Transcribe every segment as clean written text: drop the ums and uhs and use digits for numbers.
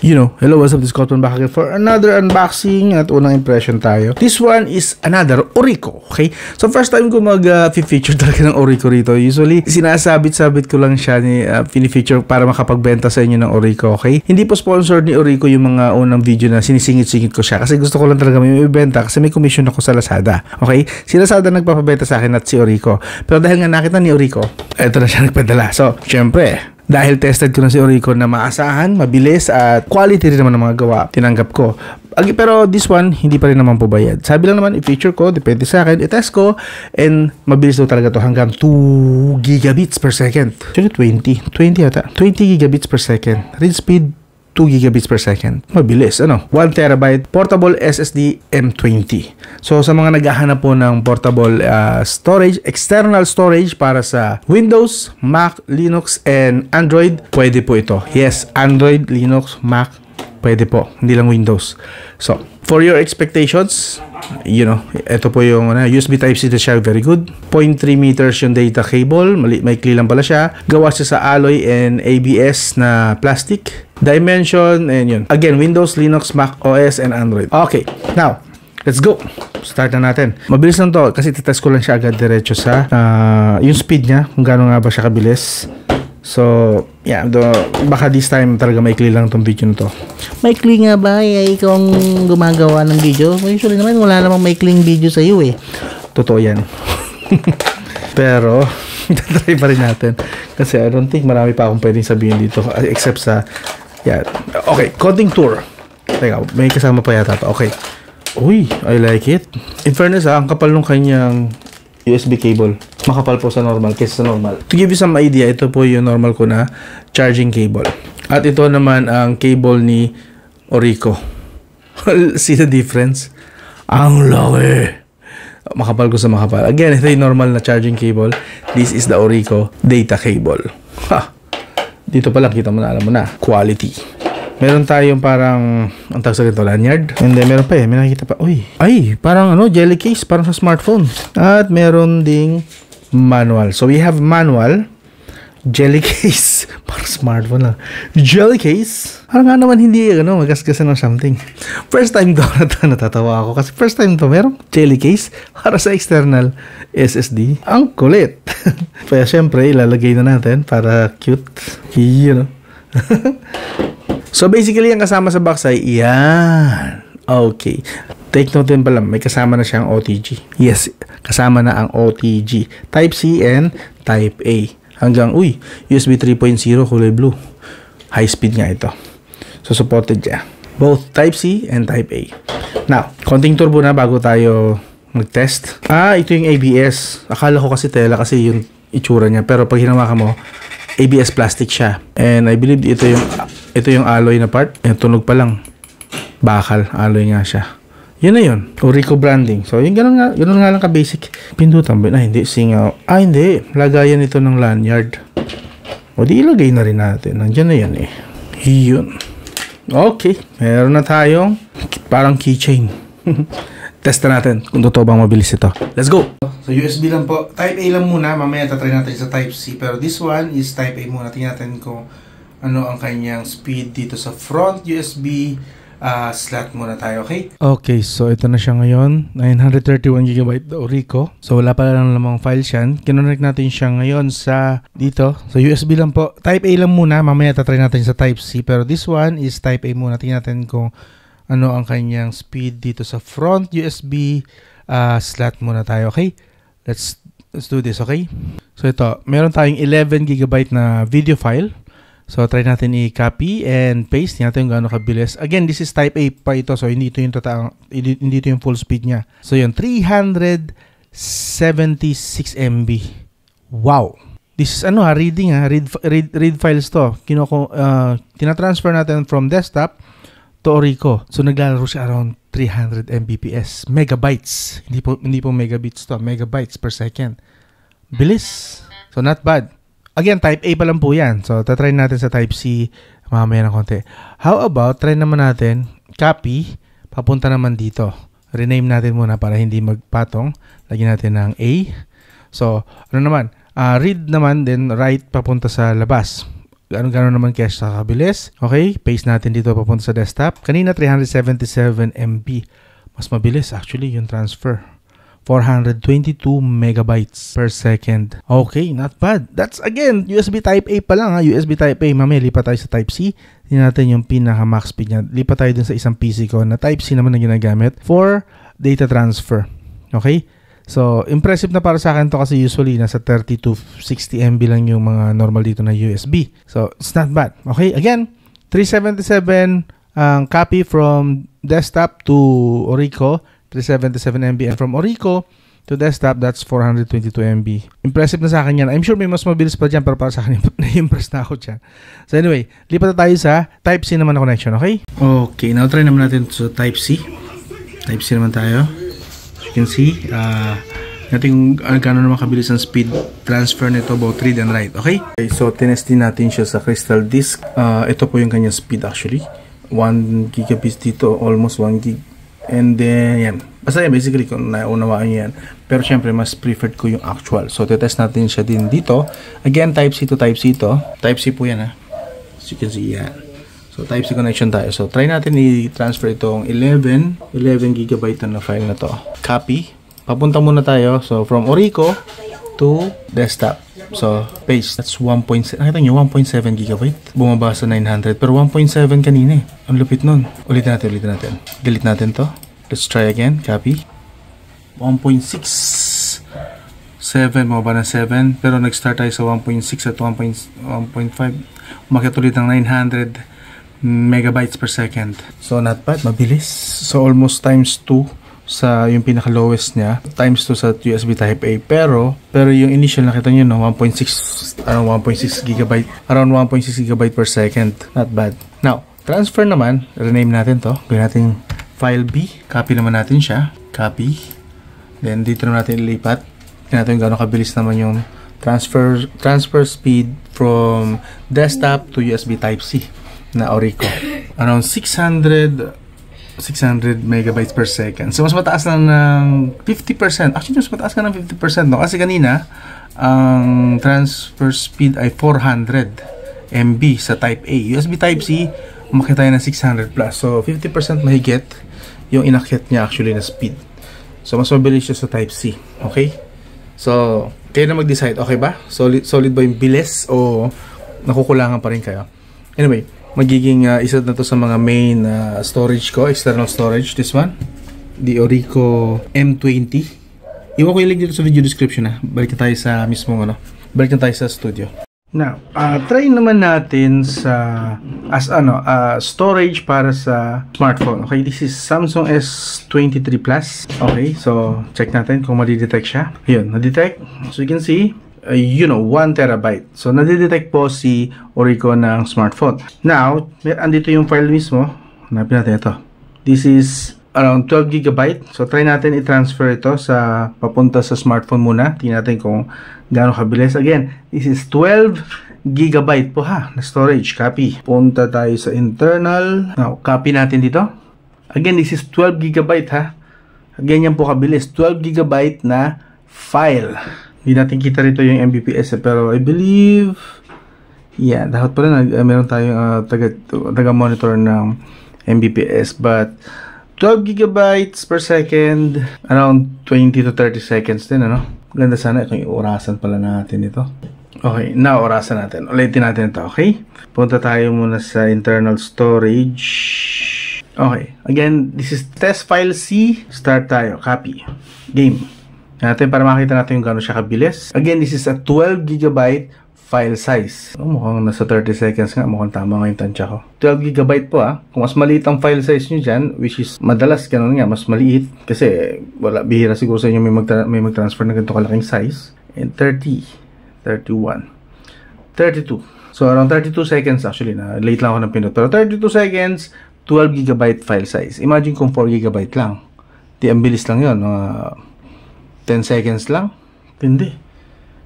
Hello, what's up? This is Cotton back again for another unboxing at unang impression tayo. This one is another Orico, okay? So first time ko mag-feature talaga ng Orico rito. Usually, sinasabit-sabit ko lang siya fini-feature para makapagbenta sa inyo ng Orico, okay? Hindi po sponsored ni Orico yung mga unang video na sinisingit-singit ko siya kasi gusto ko lang talaga may ibenta kasi may commission ako sa Lazada, okay? Si Lazada nagpapabenta sa akin at si Orico. Pero dahil nga nakita ni Orico, eto na siya nagpadala. So, syempre, dahil tested ko na si Orico na maasahan, mabilis at quality rin naman ng mga gawa, tinanggap ko. Pero this one, hindi pa rin naman po bayad. Sabi lang naman, i-feature ko, depende sa akin, i-test ko, and mabilis daw talaga to hanggang 2 gigabits per second. Actually, 20 yata. 20 gigabits per second. Read speed, 2 gigabits per second. Mabilis, 1 terabyte portable SSD M20. So, sa mga naghahanap po ng portable storage, external storage para sa Windows, Mac, Linux, and Android, pwede po ito. Yes, Android, Linux, Mac, pwede po. Hindi lang Windows. So, for your expectations, ito po yung USB Type-C na siya, very good. 0.3 meters yung data cable, maikli lang pala siya. Gawa siya sa alloy and ABS na plastic. Dimension, and yun. Again, Windows, Linux, Mac OS, and Android. Okay, now, let's go. Start na natin. Mabilis lang to kasi titest ko lang siya agad diretso sa yung speed niya, kung gaano nga ba siya kabilis. So, yeah, baka this time talaga maikli lang tong video na to. Maikli nga ba? Ikaw ang gumagawa ng video? Usually naman, wala namang maikling video sa iyo eh. Totoo yan. Pero, try pa rin natin. Kasi I don't think marami pa akong pwedeng sabihin dito except sa, yeah. Okay, coding tour. Teka, may kasama pa yata to. Okay. Uy, I like it. In fairness ang kapal nung kanyang USB cable. Makapal po sa normal kaysa sa normal. To give you some idea, ito po yung normal ko na charging cable. At ito naman ang cable ni Orico. See the difference? Ang laki. Makapal ko sa makapal. Again, ito yung normal na charging cable. This is the Orico data cable. Ha! Dito pa lang kita mo na, alam mo na. Quality. Meron tayong parang, ang tawag sa ganito, lanyard. And then, meron pa may nakikita pa. Uy, ay, parang jelly case, parang sa smartphone. At meron ding manual. So, we have manual, jelly case, parang smartphone lang. Jelly case, parang nga naman hindi, magasgasan ng something. First time daw natatawa ako. Kasi first time to, meron jelly case para sa external SSD. Ang kulit. Kaya, syempre, ilalagay na natin para cute. So basically, ang kasama sa box ay yan. Okay. Take note din pala, may kasama na siyang OTG. Yes, kasama na ang OTG. Type-C and Type-A. Hanggang, USB 3.0 kulay blue. High speed nga ito. So supported siya. Both Type-C and Type-A. Now, konting turbo na bago tayo mag-test. Ito yung ABS. Akala ko kasi tela kasi yung itsura niya. Pero pag hinawakan mo, ABS plastic siya. And I believe ito yung alloy na part. Tunog pa lang. Bakal. Alloy nga siya. Yun na yun. Orico branding. So, yung ganun nga lang ka-basic. Pindutan ba? Hindi. Singaw. Hindi. Lagayan ito ng lanyard. O, di ilagay na rin natin. Nandiyan na yan eh. Yun. Okay. Meron na tayong parang keychain. Test na natin kung totoo bang mabilis ito. Let's go! So, USB lang po. Type-A lang muna. Mamaya tatry natin sa Type-C. Pero this one is Type-A muna. Tingnan natin kung ano ang kanyang speed dito sa front USB slot muna tayo, okay? Okay, so ito na siya ngayon. 931GB Orico. So, wala pala lang lamang files yan. Kinonect natin siya ngayon sa dito. So, USB lang po. Type-A lang muna. Mamaya tatry natin sa Type-C. Pero this one is Type-A muna. Tingnan natin kung ano ang kanyang speed dito sa front USB slot muna tayo, okay? Let's do this, okay? So ito, meron tayong 11GB na video file. So try natin i-copy and paste. Tingnan natin kung gaano kabilis. Again, this is Type-A pa ito, so hindi ito yung full speed niya. So yun, 376 MB. Wow! This is reading read files to. Tina-transfer natin from desktop to Orico. So naglalaro siya around 300 Mbps. Megabytes. Hindi po megabits to. Megabytes per second. Bilis. So not bad. Again, Type-A pa lang po yan. So tatry natin sa Type-C mamaya ng konti. How about, try naman natin, copy, papunta naman dito. Rename natin muna para hindi magpatong. Lagyan natin ng A. So, read naman, then write papunta sa labas. Gano'n naman cache sa kabilis. Okay, paste natin dito papunta sa desktop. Kanina 377 MB. Mas mabilis actually yung transfer. 422 megabytes per second. Okay, not bad. That's again, USB Type A pa lang ha. USB Type A. Mamaya lipat tayo sa Type C. Tingnan natin yung pinaka max speed niya. Lipat tayo dun sa isang PC ko na Type C naman na ginagamit for data transfer. Okay? So, impressive na para sa akin to kasi usually nasa 30 to 60 MB lang yung mga normal dito na USB. So, it's not bad. Okay? Again, 377 copy from desktop to Orico. 377 MB, and from Orico to desktop, that's 422 MB. Impressive na sa akin yan. I'm sure may mas mabilis pa dyan, pero para sa akin, na-impress na ako dyan. So anyway, lipat na tayo sa Type-C naman na connection, okay? Okay, now try naman natin sa Type-C. Type-C naman tayo. As you can see, natin gano'n naman kabilis ang speed transfer nito, both read and write, okay? Okay, so tinestin natin siya sa Crystal Disk. Ito po yung kanyang speed actually. 1 gigabits dito, almost 1 gig. And then, yan. Basta yan, basically, kung naunawaan nyo yan. Pero syempre, mas preferred ko yung actual. So, test natin siya din dito. Again, Type-C to Type-C to. Type-C po yan, ha. As you can see, yan. So, Type-C connection tayo. So, try natin i-transfer itong 11 gigabyte na file na to. Copy. Papunta muna tayo. So, from Orico to desktop. So, paste. That's 1.7. Nakita nyo, 1.7 gigabyte. Bumaba sa 900. Pero 1.7 kanina eh. Ang lupit nun. Ulitin natin. Delete natin to. Let's try again. Copy. 1.6. 7. Bumaba na 7. Pero nag-start tayo sa 1.6 at 1.5. Umakyat ulit ng 900 megabytes per second. So, not bad. Mabilis. So, almost times 2. Sa yung pinaka lowest niya times 2 sa USB Type A, pero yung initial nakita niyo no, 1.6 gigabyte, around 1.6 gigabyte per second. Not bad. Now transfer naman, rename natin to, gawin natin file B, copy naman natin siya, copy, then dito naman natin ilipat. Tingnan natin gaano kabilis naman yung transfer speed from desktop to USB Type C na Orico, around 600 megabytes per second. So, mas mataas lang ng 50%. Actually, mas mataas ka ng 50%, no? Kasi kanina, ang transfer speed ay 400 MB sa Type A. USB Type-C, umakyat tayo ng 600 plus. So, 50% mahigit yung inakyat niya actually na speed. So, mas mabilis siya sa Type-C. Okay? So, kayo na mag-decide. Okay ba? Solid ba yung bilis o nakukulangan pa rin kayo? Anyway, magiging isa na to sa mga main storage ko, external storage, this one, the Orico M20. Iwan ko yung link dito sa video description ha. Balik tayo sa mismong balik tayo sa studio. Now, try naman natin sa storage para sa smartphone. Okay, this is Samsung S23 Plus. Okay, so check natin kung madidetect siya. Yun, nadetect. So you can see 1 terabyte. So, nadidetect po si Orico ng smartphone. Now, andito yung file mismo. Hanapin natin ito. This is around 12 gigabyte. So, try natin i-transfer ito sa papunta sa smartphone muna. Tingnan natin kung gaano kabilis. Again, this is 12 gigabyte po ha, na storage. Copy. Punta tayo sa internal. Now, copy natin dito. Again, this is 12 gigabyte ha. Again, yan po kabilis. 12 gigabyte na file. Hindi natin kita rito yung Mbps pero I believe dapat pala meron tayong taga-monitor ng Mbps, but 12 gigabytes per second, around 20 to 30 seconds din, Ganda sana kung iurasan pala natin ito. Okay, now orasan natin. Ulitin natin ito, okay? Punta tayo muna sa internal storage. Okay, again, this is test file C. Start tayo, copy, game natin para makita natin yung gano'n siya kabilis. Again, this is a 12 gigabyte file size. Mukhang nasa 30 seconds nga. Mukhang tama nga yung tansya ko. 12 gigabyte po Kung mas maliit ang file size nyo dyan, which is madalas gano'n nga, mas maliit. Kasi bihira siguro sa inyo may mag-transfer na ganito kalaking size. And 30, 31, 32. So, around 32 seconds actually. Late lang ako ng pinot. Pero 32 seconds, 12 gigabyte file size. Imagine kung 4 gigabyte lang. Di, ang bilis lang yun. 10 seconds lang. Hindi.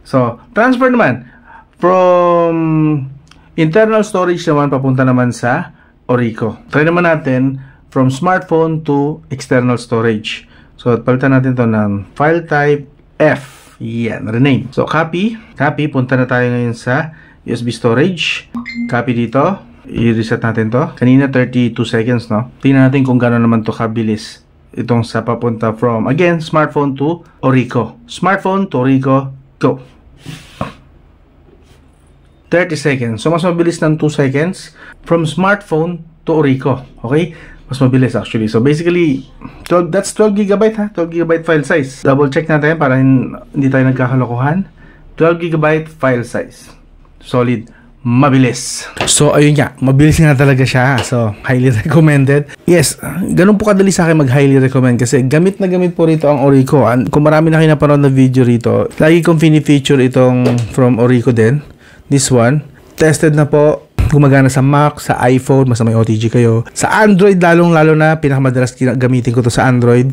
So, transfer naman. From internal storage naman, papunta naman sa Orico. Try naman natin from smartphone to external storage. So, palitan natin to ng file type F. Yan, rename. So, copy. Punta na tayo ngayon sa USB storage. Copy dito. I-reset natin to. Kanina 32 seconds, no? Tingnan natin kung gano'n naman to kabilis. Itong sa papunta from, again, smartphone to Orico. Smartphone to Orico, go. 30 seconds. So, mas mabilis ng 2 seconds from smartphone to Orico. Okay? Mas mabilis actually. So, basically, that's 12 GB ha. 12 GB file size. Double check natin para hindi tayo nagkakalokohan. 12 GB file size. Solid. Mabilis. So, ayun nga. Mabilis nga talaga siya. So, highly recommended. Yes, ganun po kadali sa akin mag-highly recommend kasi gamit na gamit po rito ang Orico. Kung marami na kayo napanood na video rito, lagi kong fini-feature itong from Orico din. This one. Tested na po. Gumagana sa Mac, sa iPhone, basta may OTG kayo. Sa Android, lalong-lalo na, pinakamadalas gamitin ko to sa Android.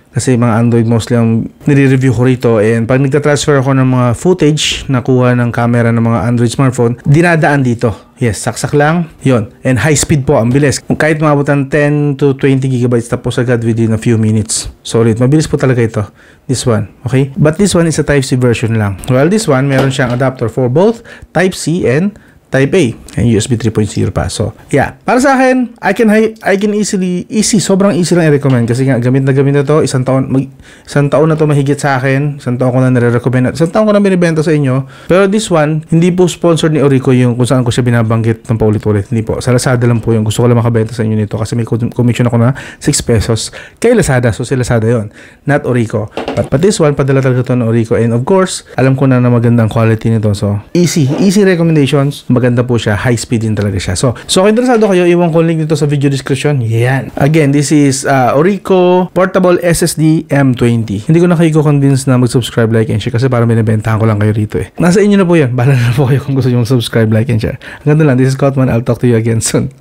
Kasi mga Android mostly ang nire-review ko rito. And pag nagta-transfer ako ng mga footage na kuha ng camera ng mga Android smartphone, dinadaan dito. Yes, saksak lang. Yon. And high speed po, ang bilis. Kung kahit maabot ng 10 to 20 gigabytes tapos agad within a few minutes. Solid. Mabilis po talaga ito. This one. Okay? But this one is a Type-C version lang. Well, this one, meron siyang adapter for both Type-C and Type A and USB 3.0 pa. So, yeah. Para sa akin, I can sobrang easy lang i-recommend kasi nga gamit na to, isang taon na to mahigit sa akin, isang taon ko na nire-recommend, isang taon ko na binibenta sa inyo. Pero this one, hindi po sponsored ni Orico yung kung saan ko siya binabanggit ng paulit-ulit. Hindi po. Sa Lazada lang po yung gusto ko lang makabenta sa inyo nito kasi may commission ako na 6 pesos kay Lazada. So, si Lazada yon, not Orico. But this one, padala talaga to ng Orico. And of course, alam ko na magandang quality nito. So, easy recommendations. Maganda po siya, high speed din talaga siya. So kung interesado kayo, iwan ko link dito sa video description. Yan. Again, this is Orico Portable SSD M20. Hindi ko na kayo convince na mag-subscribe, like, and share kasi parang binibentahan ko lang kayo rito eh. Nasa inyo na po yan. Bahala na po kayo kung gusto nyo mag-subscribe, like, and share. Hanggang doon lang. This is Cotman. I'll talk to you again soon.